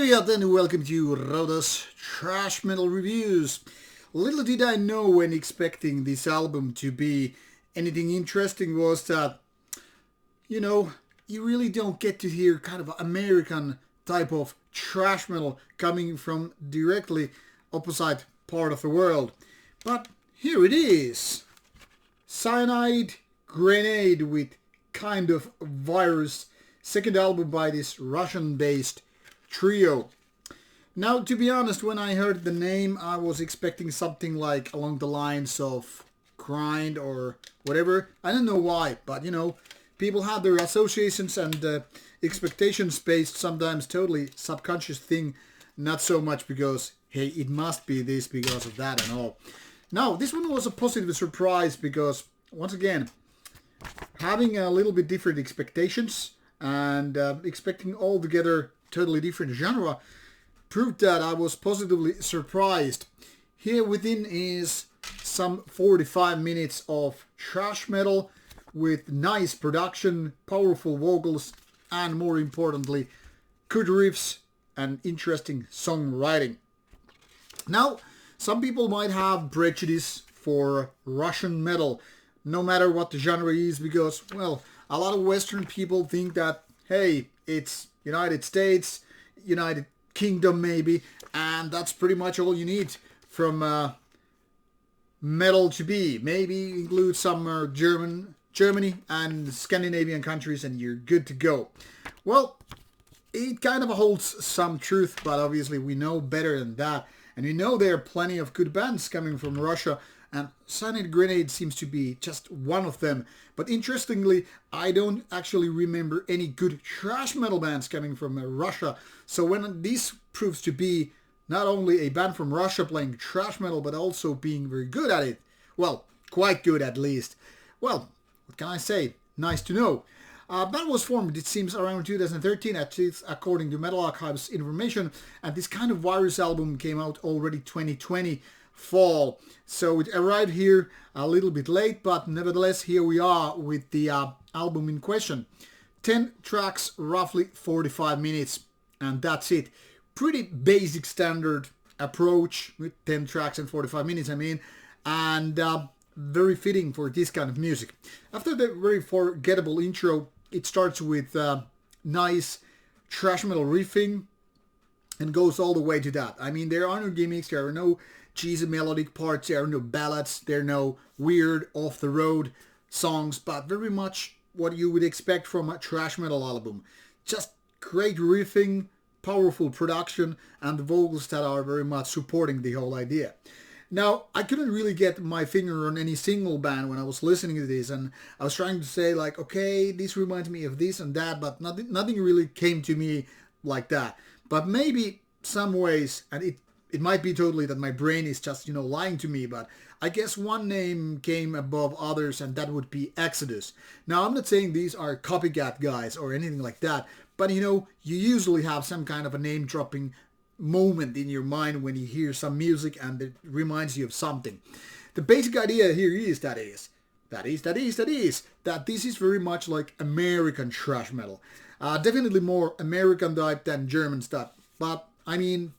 Привет and welcome to Rauta's Trash Metal Reviews. Little did I know when expecting this album to be anything interesting was that, you really don't get to hear kind of American type of trash metal coming from directly opposite part of the world. But here it is. Cyanide Grenade with Kind of Virus, second album by this Russian-based trio. Now, to be honest, when I heard the name, I was expecting something like along the lines of grind or whatever. I don't know why, but people have their associations and expectations based sometimes totally subconscious thing, not so much because, hey, it must be this because of that and all. Now, this one was a positive surprise because, once again, having a little bit different expectations and expecting altogether totally different genre proved that I was positively surprised. Here within is some 45 minutes of thrash metal with nice production, powerful vocals, and more importantly, good riffs and interesting songwriting. Now, some people might have prejudice for Russian metal, no matter what the genre is, because, well, a lot of Western people think that, hey, it's United States, United Kingdom maybe, and that's pretty much all you need from metal to be. Maybe include some Germany and Scandinavian countries and you're good to go. Well, it kind of holds some truth, but obviously we know better than that. And we know there are plenty of good bands coming from Russia, and Cyanide Grenade seems to be just one of them. But interestingly, I don't actually remember any good thrash metal bands coming from Russia. So when this proves to be not only a band from Russia playing thrash metal, but also being very good at it, well, quite good at least, well, what can I say? Nice to know. Band was formed, it seems, around 2013, at least according to Metal Archive's information, and this Kind of Virus album came out already 2020 fall. So it arrived here a little bit late, but nevertheless here we are with the album in question. 10 tracks, roughly 45 minutes, and that's it. Pretty basic standard approach with 10 tracks and 45 minutes, and very fitting for this kind of music. After the very forgettable intro, it starts with nice thrash metal riffing and goes all the way to that. There are no gimmicks, there are no cheesy melodic parts, there are no ballads, there are no weird off-the-road songs, but very much what you would expect from a thrash metal album. Just great riffing, powerful production, and the vocals that are very much supporting the whole idea. Now, I couldn't really get my finger on any single band when I was listening to this, and I was trying to say like, okay, this reminds me of this and that, but nothing really came to me like that. But maybe some ways, and it might be totally that my brain is just, lying to me, but I guess one name came above others, and that would be Exodus. Now, I'm not saying these are copycat guys or anything like that, but you usually have some kind of a name-dropping moment in your mind when you hear some music and it reminds you of something. The basic idea here is that this is very much like American thrash metal. Definitely more American type than German stuff, but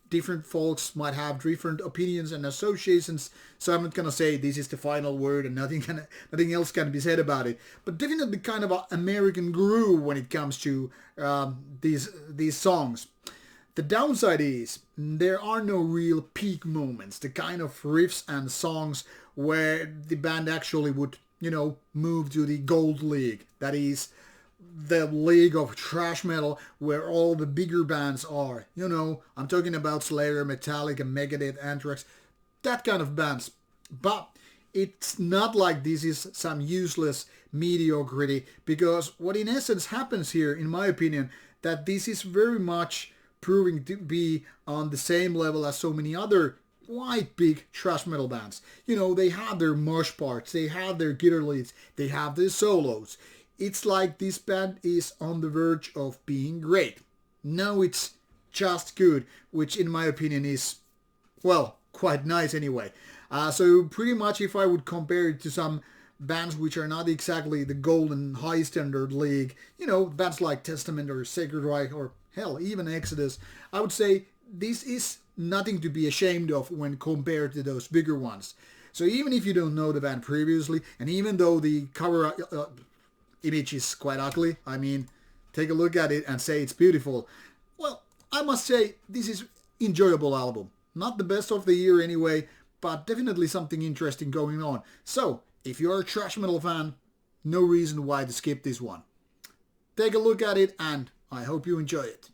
different folks might have different opinions and associations, so I'm not gonna say this is the final word and nothing else can be said about it. But definitely kind of an American groove when it comes to these songs. The downside is there are no real peak moments, the kind of riffs and songs where the band actually would, move to the gold league. That is the league of thrash metal where all the bigger bands are. I'm talking about Slayer, Metallica, Megadeth, Anthrax, that kind of bands. But it's not like this is some useless mediocrity, because what in essence happens here, in my opinion, that this is very much proving to be on the same level as so many other quite big thrash metal bands. They have their mosh parts, they have their guitar leads, they have their solos. It's like this band is on the verge of being great. Now it's just good, which in my opinion is, well, quite nice anyway. So pretty much if I would compare it to some bands which are not exactly the golden high standard league, bands like Testament or Sacred Reich or hell, even Exodus, I would say this is nothing to be ashamed of when compared to those bigger ones. So even if you don't know the band previously, and even though the cover image is quite ugly, I mean, take a look at it and say it's beautiful. Well, I must say this is enjoyable album. Not the best of the year anyway, but definitely something interesting going on. So, if you're a thrash metal fan, no reason why to skip this one. Take a look at it and I hope you enjoy it.